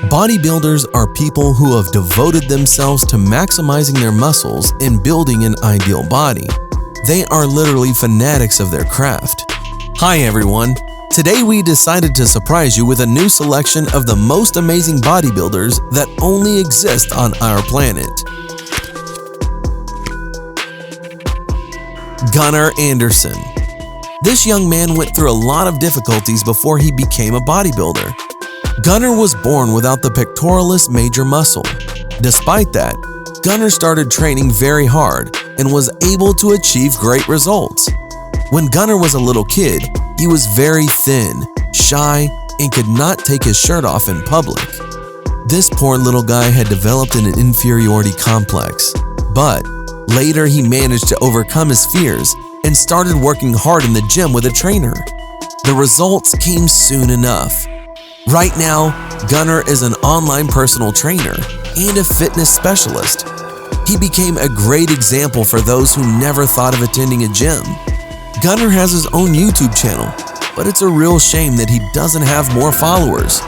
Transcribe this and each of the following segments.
Bodybuilders are people who have devoted themselves to maximizing their muscles and building an ideal body. They are literally fanatics of their craft. Hi everyone! Today we decided to surprise you with a new selection of the most amazing bodybuilders that only exist on our planet. Conor Anderson. This young man went through a lot of difficulties before he became a bodybuilder. Conor was born without the pectoralis major muscle. Despite that, Conor started training very hard and was able to achieve great results. When Conor was a little kid, he was very thin, shy, and could not take his shirt off in public. This poor little guy had developed an inferiority complex, but later he managed to overcome his fears and started working hard in the gym with a trainer. The results came soon enough. Right now, Conor is an online personal trainer and a fitness specialist. He became a great example for those who never thought of attending a gym. Conor has his own YouTube channel, but it's a real shame that he doesn't have more followers.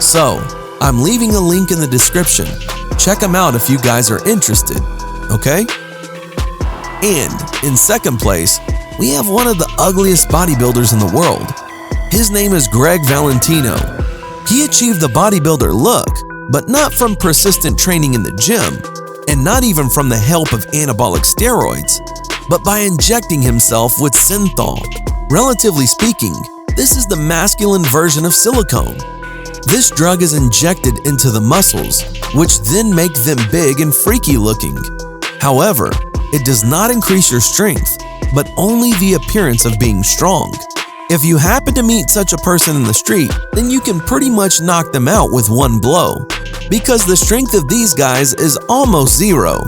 So, I'm leaving a link in the description. Check him out if you guys are interested, okay? And in second place, we have one of the ugliest bodybuilders in the world. His name is Valentino. He achieved the bodybuilder look, but not from persistent training in the gym, and not even from the help of anabolic steroids, but by injecting himself with synthol. Relatively speaking, this is the masculine version of silicone. This drug is injected into the muscles, which then make them big and freaky looking. However, it does not increase your strength, but only the appearance of being strong. If you happen to meet such a person in the street, then you can pretty much knock them out with one blow, because the strength of these guys is almost zero.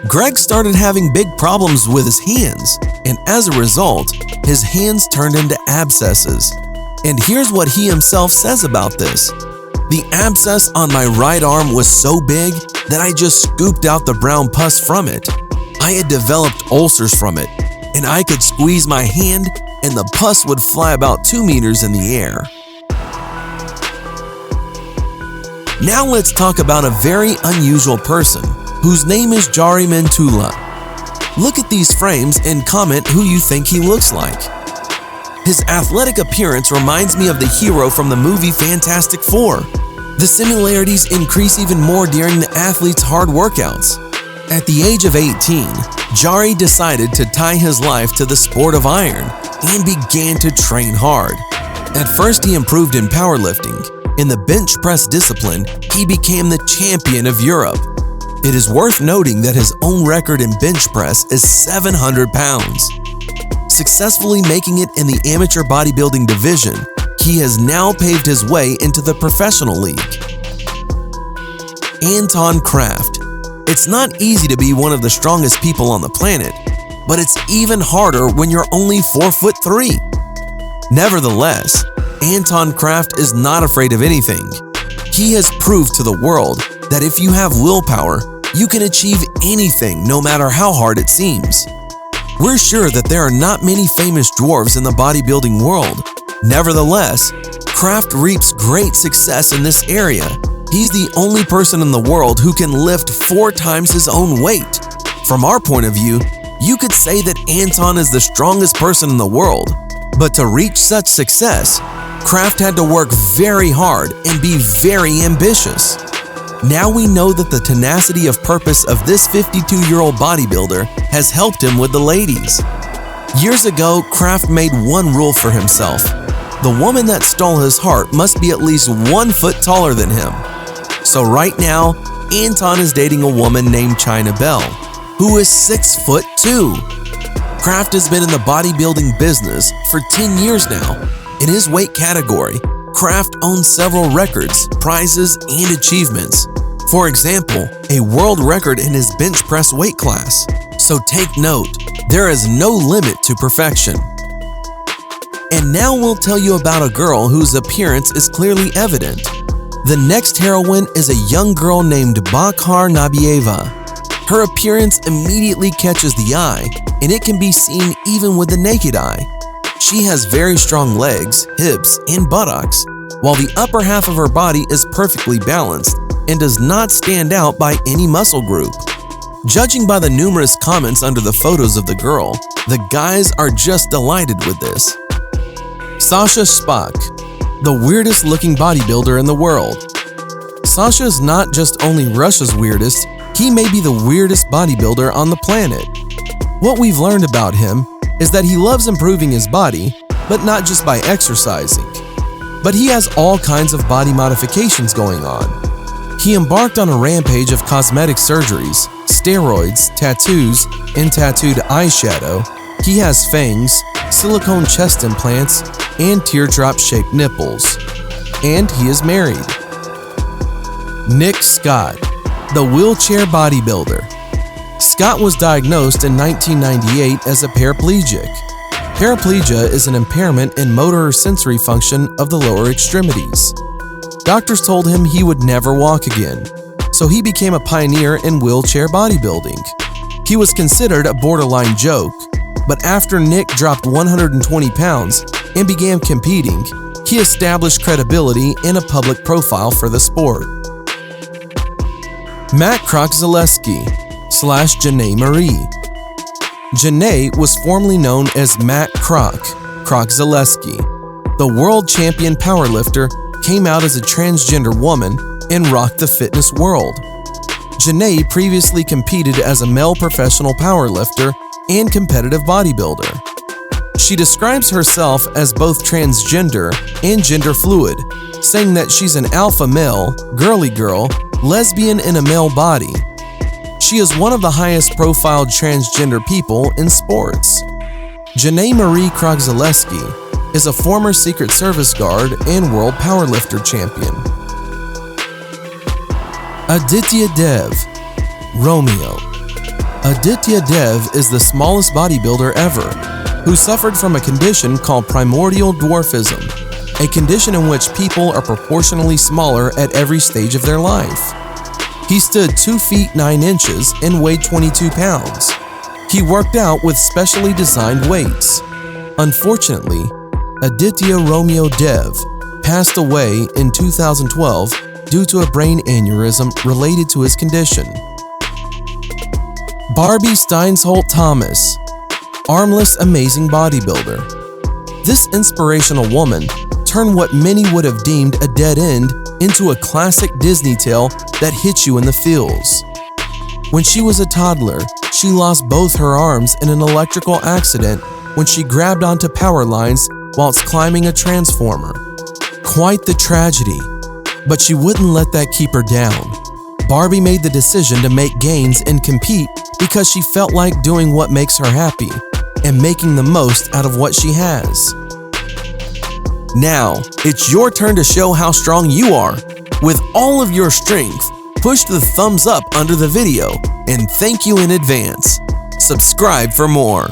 Greg started having big problems with his hands, and as a result, his hands turned into abscesses. And here's what he himself says about this. The abscess on my right arm was so big that I just scooped out the brown pus from it. I had developed ulcers from it, and I could squeeze my hand and the pus would fly about 2 meters in the air. Now let's talk about a very unusual person whose name is Janay Tula. Look at these frames and comment who you think he looks like. His athletic appearance reminds me of the hero from the movie Fantastic Four. The similarities increase even more during the athlete's hard workouts. At the age of 18, Janay decided to tie his life to the sport of iron and began to train hard. At first, he improved in powerlifting. In the bench press discipline, he became the champion of Europe. It is worth noting that his own record in bench press is 700 pounds. Successfully making it in the amateur bodybuilding division, he has now paved his way into the professional league. Anton Kraft. It's not easy to be one of the strongest people on the planet, but it's even harder when you're only 4'3". Nevertheless, Anton Kraft is not afraid of anything. He has proved to the world that if you have willpower, you can achieve anything no matter how hard it seems. We're sure that there are not many famous dwarves in the bodybuilding world. Nevertheless, Kraft reaps great success in this area. He's the only person in the world who can lift 4 times his own weight. From our point of view, you could say that Anton is the strongest person in the world. But to reach such success, Kraft had to work very hard and be very ambitious. Now we know that the tenacity of purpose of this 52-year-old bodybuilder has helped him with the ladies. Years ago, Kraft made one rule for himself. The woman that stole his heart must be at least 1 foot taller than him. So right now, Anton is dating a woman named China Bell, who is 6'2". Kraft has been in the bodybuilding business for 10 years now. In his weight category, Kraft owns several records, prizes, and achievements. For example, a world record in his bench press weight class. So take note, there is no limit to perfection. And now we'll tell you about a girl whose appearance is clearly evident. The next heroine is a young girl named Bakhar Nabieva. Her appearance immediately catches the eye, and it can be seen even with the naked eye. She has very strong legs, hips, and buttocks, while the upper half of her body is perfectly balanced and does not stand out by any muscle group. Judging by the numerous comments under the photos of the girl, the guys are just delighted with this. Sasha Spock, the weirdest looking bodybuilder in the world. Sasha is not just only Russia's weirdest, he may be the weirdest bodybuilder on the planet. What we've learned about him is that he loves improving his body, but not just by exercising. But he has all kinds of body modifications going on. He embarked on a rampage of cosmetic surgeries, steroids, tattoos, and tattooed eyeshadow. He has fangs, silicone chest implants, and teardrop-shaped nipples. And he is married. Nick Scott, the wheelchair bodybuilder. Scott was diagnosed in 1998 as a paraplegic. Paraplegia is an impairment in motor or sensory function of the lower extremities. Doctors told him he would never walk again, so he became a pioneer in wheelchair bodybuilding. He was considered a borderline joke, but after Nick dropped 120 pounds and began competing, he established credibility and a public profile for the sport. Matt Krok-Zaleski / Janay Murray. Janay was formerly known as Matt Krok-Zaleski. The world champion powerlifter came out as a transgender woman and rocked the fitness world. Janay previously competed as a male professional powerlifter and competitive bodybuilder. She describes herself as both transgender and gender fluid, saying that she's an alpha male, girly girl, lesbian in a male body. She is one of the highest profiled transgender people in sports. Janay Murray Krok-Zaleski is a former Secret Service guard and world powerlifter champion. Aditya Dev, Romeo. Aditya Dev is the smallest bodybuilder ever, who suffered from a condition called primordial dwarfism, a condition in which people are proportionally smaller at every stage of their life. He stood 2 feet 9 inches and weighed 22 pounds. He worked out with specially designed weights. Unfortunately, Aditya Romeo Dev passed away in 2012 due to a brain aneurysm related to his condition. Barbie Stein Thomas, armless amazing bodybuilder. This inspirational woman turned what many would have deemed a dead end into a classic Disney tale that hit you in the feels. When she was a toddler, she lost both her arms in an electrical accident when she grabbed onto power lines whilst climbing a transformer. Quite the tragedy, but she wouldn't let that keep her down. Barbie made the decision to make gains and compete because she felt like doing what makes her happy and making the most out of what she has. Now, it's your turn to show how strong you are. With all of your strength, push the thumbs up under the video and thank you in advance. Subscribe for more.